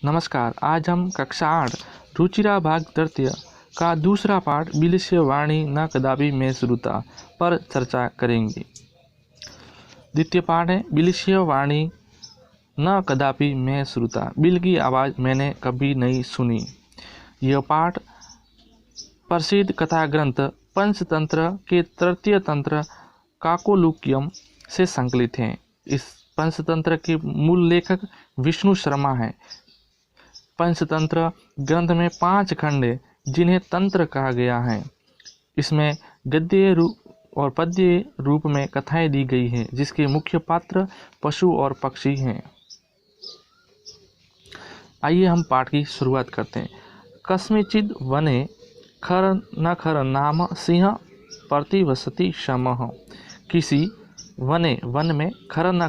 नमस्कार। आज हम कक्षा 8 रुचिरा भाग तृतीय का दूसरा पाठ बिलस्य वाणी न कदापि मैं श्रुता पर चर्चा करेंगे। द्वितीय पाठ है बिलस्य वाणी न कदापि मैं श्रुता। बिल की आवाज़ मैंने कभी नहीं सुनी। यह पाठ प्रसिद्ध कथा ग्रंथ पंचतंत्र के तृतीय तंत्र काकोलुक्यम से संकलित है। इस पंचतंत्र के मूल लेखक विष्णु शर्मा हैं। पंचतंत्र ग्रंथ में 5 खंड है जिन्हें तंत्र कहा गया है। इसमें गद्य रूप और पद्य रूप में कथाएं दी गई हैं, जिसके मुख्य पात्र पशु और पक्षी हैं। आइए हम पाठ की शुरुआत करते हैं। कस्मिचिद वने खर न खर नाम सिंह प्रतिवसति शमः। किसी वन में खर न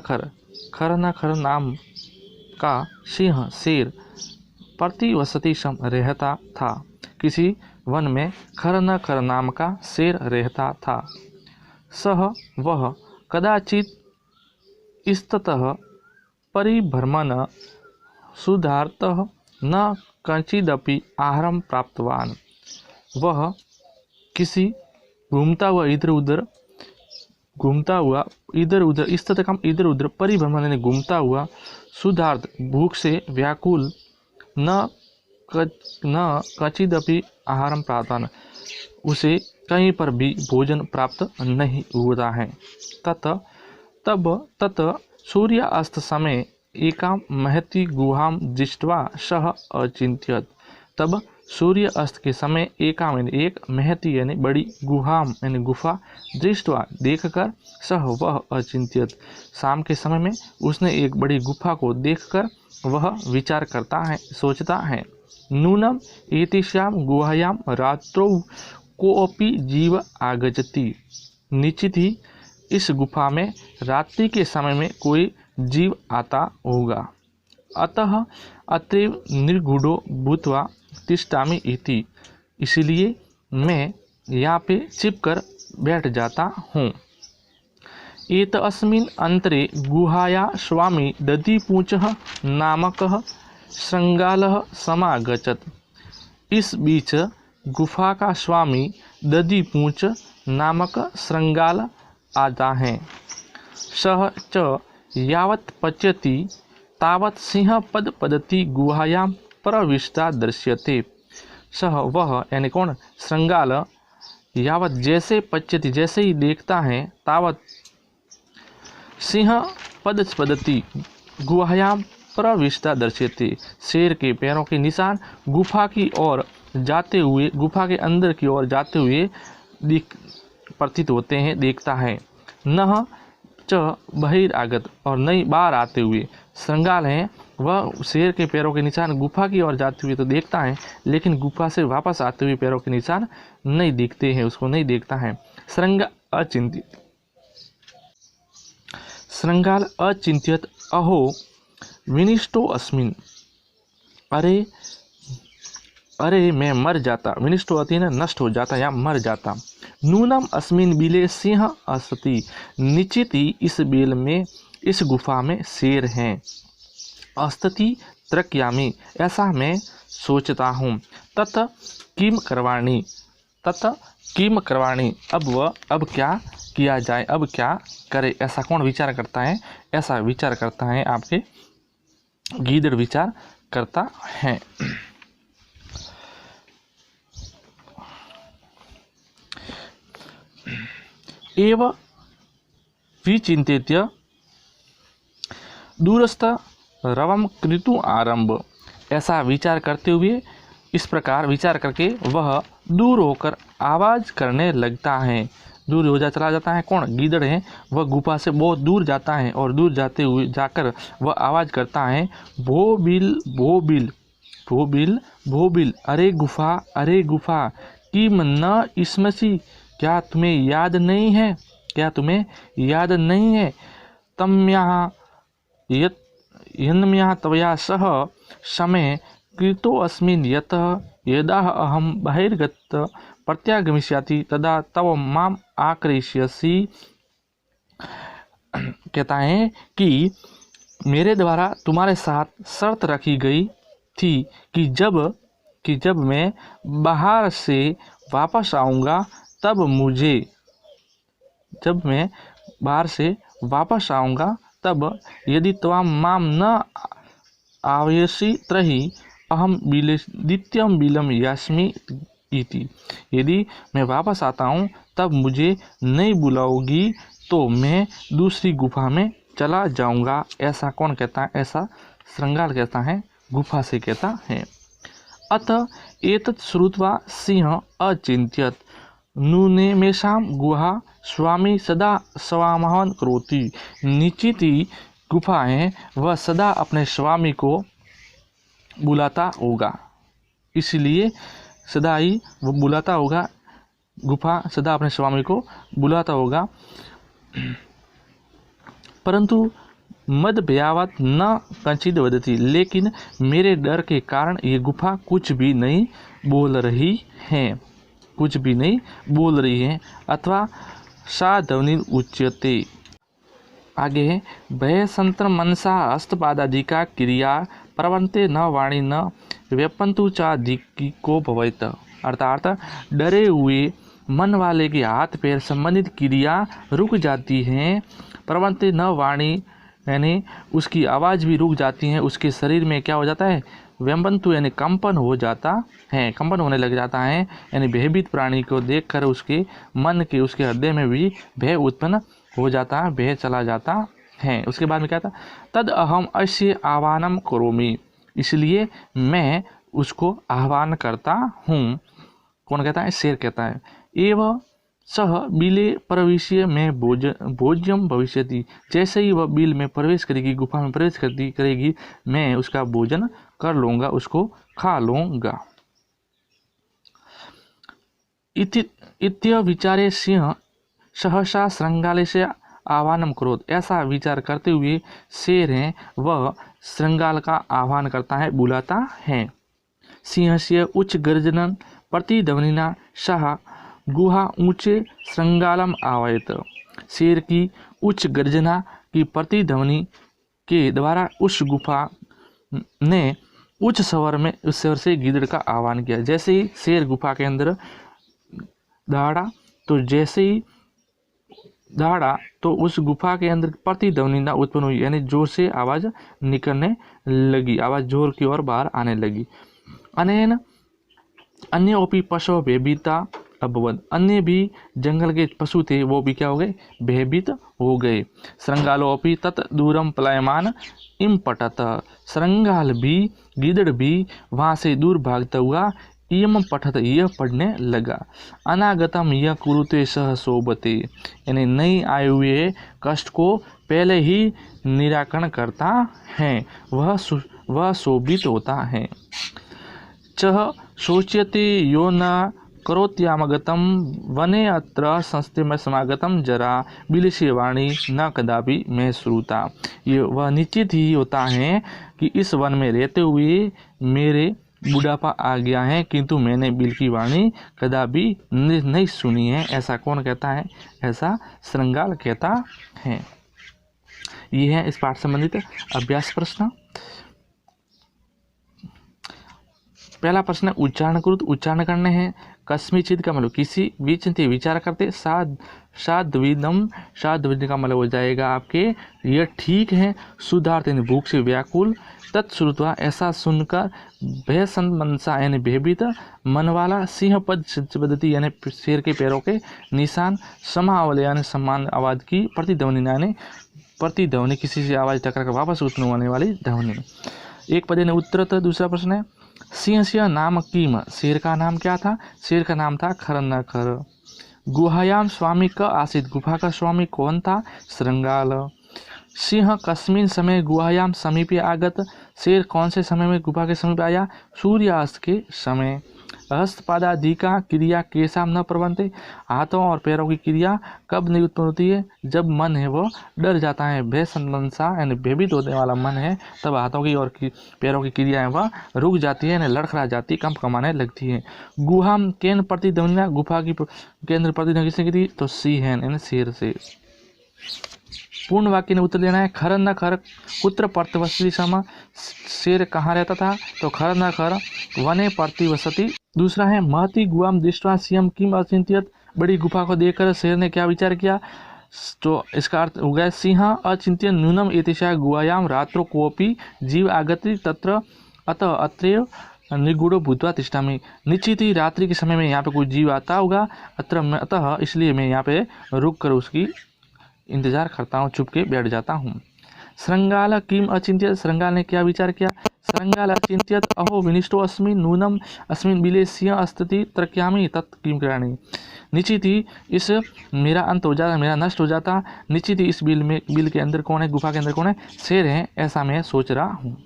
खर नाम का सिंह शेर प्रतिवसति शम रहता था। किसी वन में खर न खर नाम का शेर रहता था। सह वह कदाचित इस्ततः परिभ्रमण सुधार्तः न कचिदपि आहारम प्राप्तवान। वह किसी घूमता हुआ इधर उधर इस्ततः काम इधर उधर परिभ्रमण यानी घूमता हुआ सुधार्थ भूख से व्याकुल न कचिदपि आहारम प्राप्तवान उसे कहीं पर भी भोजन प्राप्त नहीं हुआ है। तत सूर्य अस्त समय एकाम महती गुहाम दृष्ट्वा सह अचिंत्यत। तब सूर्य अस्त के समय एकाम यानी एक महती यानी बड़ी गुहाम यानी गुफा दृष्ट्वा देखकर सह वह अचिंत्यत। शाम के समय में उसने एक बड़ी गुफा को देखकर वह विचार करता है, सोचता है। नूनम एतेषाम गुहायाम रात्रौ कोऽपि जीव आगच्छति। निश्चित ही इस गुफा में रात्रि के समय में कोई जीव आता होगा। अतः अत्रैव निर्गुडो भूत्वा तिष्ठामि इति। इसलिए मैं यहाँ पे छिपकर बैठ जाता हूँ। एतस्मिन् अंतरे गुहाया स्वामी दधिपूंछः नामकः श्रृंगालः समागच्छत्। इस बीच गुफा का स्वामी दधिपूंछ नामक श्रृंगाल आता है। सह च यावत् पच्यति तावत् सिंह पदपदति गुहायां प्रविष्टा दृश्यते। सह वह यानी कौन श्रृंगाल यावत जैसे पच्यति जैसे ही देखता है तावत सिंह पदपदति गुहायां प्रविष्टा दर्श्यते। शेर के पैरों के निशान गुफा की ओर जाते हुए गुफा के अंदर की ओर जाते हुए प्रतीत होते हैं, देखता है। नह च बहिरागत और नई बाहर आते हुए। श्रृंगाल है वह शेर के पैरों के निशान गुफा की ओर जाते हुए तो देखता है, लेकिन गुफा से वापस आते हुए पैरों के निशान नहीं दिखते हैं, उसको नहीं देखता है। श्रृंगाल अचिंत्यत अहो विनिष्टो अस्मिन्। अरे मैं मर जाता। विनिष्टो अति न नष्ट हो जाता या मर जाता। नूनम अस्मिन् बिले सिंह अस्ति। निश्चित ही इस बेल में इस गुफा में शेर हैं। अस्ति त्रक्यामि ऐसा मैं सोचता हूँ। तत किम करवाणी अब क्या किया जाए, अब क्या करे, ऐसा कौन विचार करता है? ऐसा विचार करता है आपके गीदड़ विचार करता है। एव विचिन्त्य दूरस्थ रवम कृतु आरंभ। ऐसा विचार करते हुए इस प्रकार विचार करके वह दूर होकर आवाज करने लगता है। दूर हो चला जाता है। कौन? गीदड़ है वह गुफा से बहुत दूर जाता है और दूर जाते हुए जाकर वह आवाज करता है, भो बिल अरे गुफा किम न स्मसि। क्या तुम्हें याद नहीं है? तम्याः तवया सह समय कृतो अस्मिन् यदा अहम बहिर्गत प्रत्यागमिष्यामि तदा तव माम आक्रेष्यसि। कहता है कि मेरे द्वारा तुम्हारे साथ शर्त रखी गई थी कि जब मैं बाहर से वापस आऊँगा तब यदि त्वां मां न आवेशि तर्हि अहम द्वितीयं बिलं यास्मि इति। यदि मैं वापस आता हूँ तब मुझे नहीं बुलाओगी तो मैं दूसरी गुफा में चला जाऊंगा। ऐसा कौन कहता है? ऐसा श्रृंगार कहता है, गुफा से कहता है। अतः एतत् श्रुत्वा सिंह अचिन्त्यत् नूनेमेषां गुहा स्वामी सदा स्वामहन करोति। निश्चित ही गुफा है, वह सदा अपने स्वामी को बुलाता होगा, इसलिए सदा ही वो बुलाता होगा। गुफा सदा अपने स्वामी को बुलाता होगा। परंतु मद भयावत न कंचित वदती, लेकिन मेरे डर के कारण ये गुफा कुछ भी नहीं बोल रही है। अथवा साधवनी उच्यते। आगे है भय संतर मनसा हस्तपादादिका क्रिया प्रवंते न वाणी न व्यपंतु चाधिकी को भवेत। अर्थात डरे हुए मन वाले के हाथ पैर संबंधित क्रिया रुक जाती हैं। प्रवंते न वाणी यानी उसकी आवाज़ भी रुक जाती है। उसके शरीर में क्या हो जाता है? व्यंबंतु यानी कंपन होने लग जाता है। यानी भयभीत प्राणी को देखकर उसके हृदय में भी भय उत्पन्न हो जाता है, भय चला जाता है। उसके बाद में क्या था? तद अहम अस्य आह्वानम करोमि, इसलिए मैं उसको आह्वान करता हूँ। कौन कहता है? शेर कहता है। एवं सह बिले प्रवेश्य में भोज्यम भविष्यति, जैसे ही वह बिल में प्रवेश करेगी, गुफा में प्रवेश करेगी, मैं उसका भोजन कर लूँगा, उसको खा लूँगा। इत्य विचारे सिंह सहसा श्रृंगाले से आह्वानम करोत। ऐसा विचार करते हुए शेर है वह श्रृंगाल का आह्वान करता है, बुलाता है। सिंहस्य उच्च गर्जनन प्रतिध्वनिना सह गुहा ऊंचे श्रृंगालम आवायत। शेर की उच्च गर्जना की प्रतिध्वनि के द्वारा उस गुफा ने उच्च स्वर से गिदड़ का आह्वान किया। जैसे ही शेर गुफा के अंदर दहाड़ा तो उस गुफा के अंदर प्रतिध्वनि उत्पन्न हुई, यानी जोर से आवाज़ निकलने लगी, आवाज़ जोर की ओर बाहर आने लगी। अनेन अन्य ओपी पशु भयभीता अभवत, अन्य भी जंगल के पशु थे वो भी क्या हो गए? भयभीत हो गए। श्रृंगालोपी तत् दूरम पलायमान इम पटत, श्रृंगाल भी, गिदड़ भी वहाँ से दूर भागता हुआ इम पठत यह पढ़ने लगा। अनागतम यह कुरुते सह शोभते, यानी नहीं आए हुए कष्ट को पहले ही निराकरण करता है, वह शोभित होता है। चह शोच्यते यो न करोत्यामगतम वने अत्र संस्थे में समागतम जरा बिलसी वाणी न कदापि मैं श्रुता। ये वह निश्चित ही होता है कि इस वन में रहते हुए मेरे बुढ़ापा आ गया है, किंतु मैंने बिल की वाणी कदापि नहीं सुनी है। ऐसा कौन कहता है? ऐसा श्रृंगाल कहता है। ये है इस पाठ संबंधित अभ्यास प्रश्न। पहला प्रश्न उच्चारण करने हैं। कस्मिचित का मतलब किसी, विचिंते विचार करते, साध्विदम का मतलब हो जाएगा आपके यह ठीक है, सुधार्थ यानी भूख से व्याकुल, तत्श्रुत्वा ऐसा सुनकर, भय मनसा यानी भयभीत मन वाला, सिंह पद पद्धति यानी शेर के पैरों के निशान, समावल यानी समान आवाज की, प्रतिध्वनि किसी से आवाज टकरा कर वापस उत्पन्न होने वाली ध्वनि। एक पद ने उत्तर। दूसरा प्रश्न है सिंह नाम कीम, शेर का नाम क्या था? शेर का नाम था खरनखर। गुहायाम स्वामी का आसित, गुफा का स्वामी कौन था? श्रृंगाल। सिंह कस्मिन समय गुहायाम समीपे आगत, शेर कौन से समय में गुफा के समीप आया? सूर्यास्त के समय। हस्तपादादि का क्रिया केशाम न प्रबंधते, हाथों और पैरों की क्रिया कब नहीं उत्पन्न होती है? जब मन है वो डर जाता है, भय संसा यानी भयभीत होने वाला मन है, तब हाथों की और पैरों की क्रियाएं वह रुक जाती है, यानी लड़खड़ा जाती, कंप कमाने लगती है। गुहा केंद्र प्रतिध्वनिया, गुफा की केंद्र प्रतिध्वनि किसने की थी? तो सिंह यानी शेर से। पूर्ण वाक्य ने उत्तर देना है। खर न खर कुत्र प्रतिवसति सम, शेर कहाँ रहता था, तो खर न खर वने प्रतिवसति। दूसरा है महति गुआम दृष्ट्वा सिंहम किम अचिंत्यत, बड़ी गुफा को देखकर शेर ने क्या विचार किया, तो इसका अर्थ हो गया सिंह अचिंत्य न्यूनम एतेषा गुहायाम रात्रो कोपी जीव आगति तत्र अतः अत्रैव निगूढ़ो भूत्वा तिष्ठामि, निश्चित ही रात्रि के समय में यहाँ पे कोई जीव आता होगा, अतः इसलिए मैं यहाँ पे रुक कर उसकी इंतजार करता हूँ, चुप के बैठ जाता हूँ। श्रृंगाल किम अचिंत्यत, श्रृंगाल ने क्या विचार किया, श्रृंगाल अचिंत्यत अहो विनिष्टो अस्मिन् नूनम अस्मिन् बिले सिंह अस्ति तर्क्यामि तत् किम कराणि, निश्चित ही इस मेरा अंत हो जाता, मेरा नष्ट हो जाता, निश्चित ही इस बिल के अंदर कौन है, गुफा के अंदर कौन है, शेर है, ऐसा मैं सोच रहा हूँ।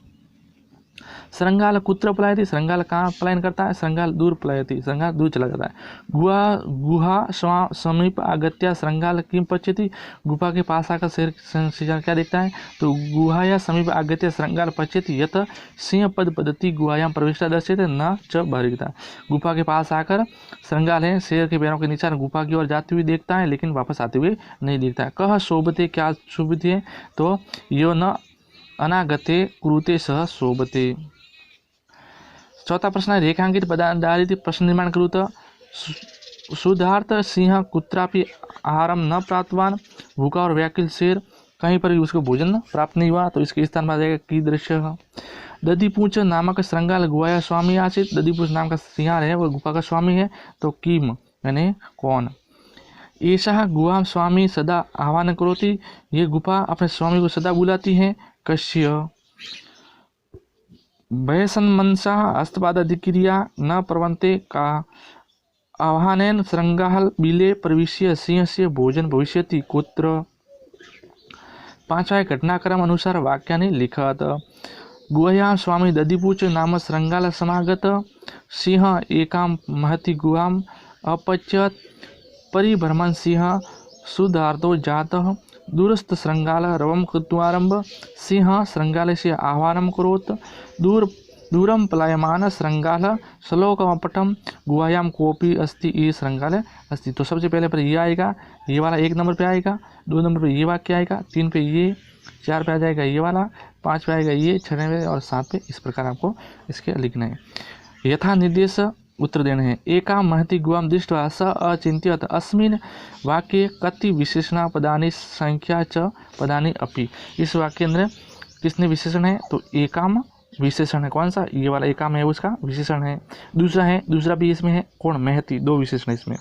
श्रृंगाल कुत्र पलायति, श्रृंगाल कहाँ पलायन करता है, श्रृंगाल दूर पलायति, श्रृंगाल दूर चला जाता है। गुहा समीप आगत्य श्रृंगाल किम पश्यति, गुफा के पास आकर शेर क्या देखता है, तो गुहा या समीप आगत्य श्रृंगाल पश्यति यत सिंह पद पद्धति गुहायाम प्रविष्टा दर्श्यते न च बहिर्गता, गुफा के पास आकर श्रृंगाल है शेर के पैरों के नीचे गुफा की ओर जाते हुए देखता है, लेकिन वापस आते हुए नहीं देखता है। कह शोभते, क्या शोभित है, तो यो न अनागते कुरुते सह शोभते। चौथा प्रश्न है रेखांकित पदाधारित प्रश्न निर्माण करूँ तो शुद्धार्थ सिंह कुत्रापि आहारम न प्राप्तवान, भूखा और व्याकुल शेर कहीं पर भी उसको भोजन प्राप्त नहीं हुआ, तो इसके स्थान पर आ जाएगा की दृश्य। दधिपूछ नामक श्रृंगाल गुहाया स्वामी आसित, दधिपूछ नाम का सिंहार है वो गुफा का स्वामी है, तो किम यानी कौन। ऐसा गुहा स्वामी सदा आह्वान करोति, ये गुफा अपने स्वामी को सदा बुलाती है। कश्य भयसन्मनसा हस्तपादादिक्रिया न प्रवन्ते का आह्वानेन श्रृंगाल बिले प्रविश्य सिंह से भोजन भविष्यति कुत्र। पांचवा घटनाक्रम अनुसार वाक्यानि लिखत। गुहायां स्वामी दधिपूछ नाम श्रृंगाल समागत, सिंह एकां महति गुहां अपच्यत, परिभ्रमन् सिंह शुद्धार्थो जातः, दूरस्थ श्रृंगाल रवं कृत्वारंभ, सिंह श्रृंगाल से आह्वानं करोत्, दूरं पलायमान श्रृंगाल श्लोकमपटम गुहायां कोपी अस्ति ये श्रृंगाल अस्ति। तो सबसे पहले पर ये आएगा, ये वाला 1 नंबर पे आएगा, 2 नंबर पे ये वाक्य आएगा, 3 पे ये, 4 पे आ जाएगा ये वाला, 5 पे आएगा ये, 6 पे और 7 पे। इस प्रकार आपको इसके लिखना है। यथा निर्देश उत्तर देने हैं। एका महति गुहां दृष्ट्वा स अचिंत्यत, अस्मिन् वाक्ये कति विशेषणा पदानि संख्या च पदानि अपि। इस वाक्य के अंदर किसने विशेषण है, तो एकाम विशेषण है, कौन सा, ये वाला एकाम है उसका विशेषण है। दूसरा भी इसमें है, कौन, महति, 2 विशेषण इसमें।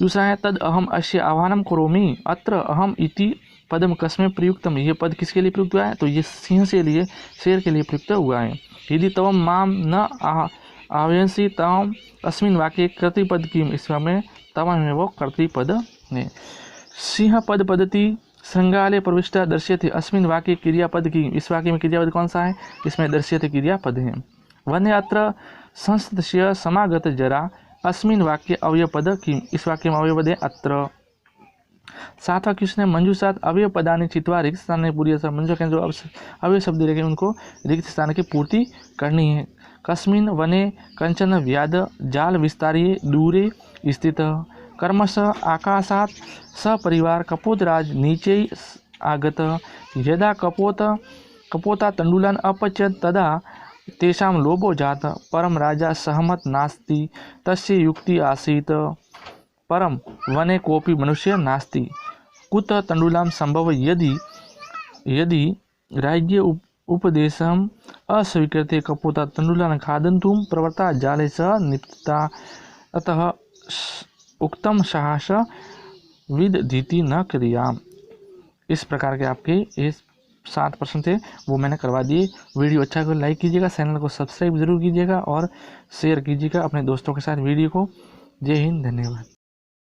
दूसरा है तद अहम अस्य आह्वानं करोमि, अत्र अहम इति पदम कस्मै प्रयुक्तम, ये पद किसके लिए प्रयुक्त हुआ है, तो ये सिंह से लिए, शेर के लिए प्रयुक्त हुआ है। यदि तवम माम न आह्वयसि तम अस्मिन् वाक्ये कर्तृपद किम, इसमें तम में वो कर्तृपद है। सिंह पद पद्धति श्रृंगाले प्रविष्टा दर्श्यते, अस्मिन् वाक्ये क्रियापद की, इस वाक्य में क्रियापद कौन सा है, इसमें दर्श्यते क्रियापद है। वन्य अत्र संस्तस्य समागत जरा, अस्मिन् वाक्ये अवयवपद किम, इस वाक्य में अवयवपद है अत्र। 7वां क्वेश्चन है मंजूषात अवयव पदानि चित्वा रिक्त स्थान ने पूरी मंजू के जो अवयव शब्द रखे उनको रिक्त स्थान की पूर्ति करनी है। कस्मिन् वने कंचन व्याध जाल विस्तारिये दूरे स्थित, कर्मश आकाशात् सपरिवार कपोतराज नीचे आगत, यदा कपोता तंडुलान अपच्यत तदा तेषां लोभो जात, परम राजा सहमत नास्ति, तस्य युक्ति आसीत, परम वने कोपि मनुष्य नास्ति, कुत तंडुलां संभव यदि राज्य उपदेशम अस्वीकृते कपोता तंडुलान खादन्तुं प्रवृत्ता जाले स निपता, अतः उक्तम साहस विदधीति न क्रिया। इस प्रकार के आपके ये 7 प्रश्न थे, वो मैंने करवा दिए। वीडियो अच्छा को लाइक कीजिएगा, चैनल को सब्सक्राइब जरूर कीजिएगा और शेयर कीजिएगा अपने दोस्तों के साथ वीडियो को। जय हिंद, धन्यवाद।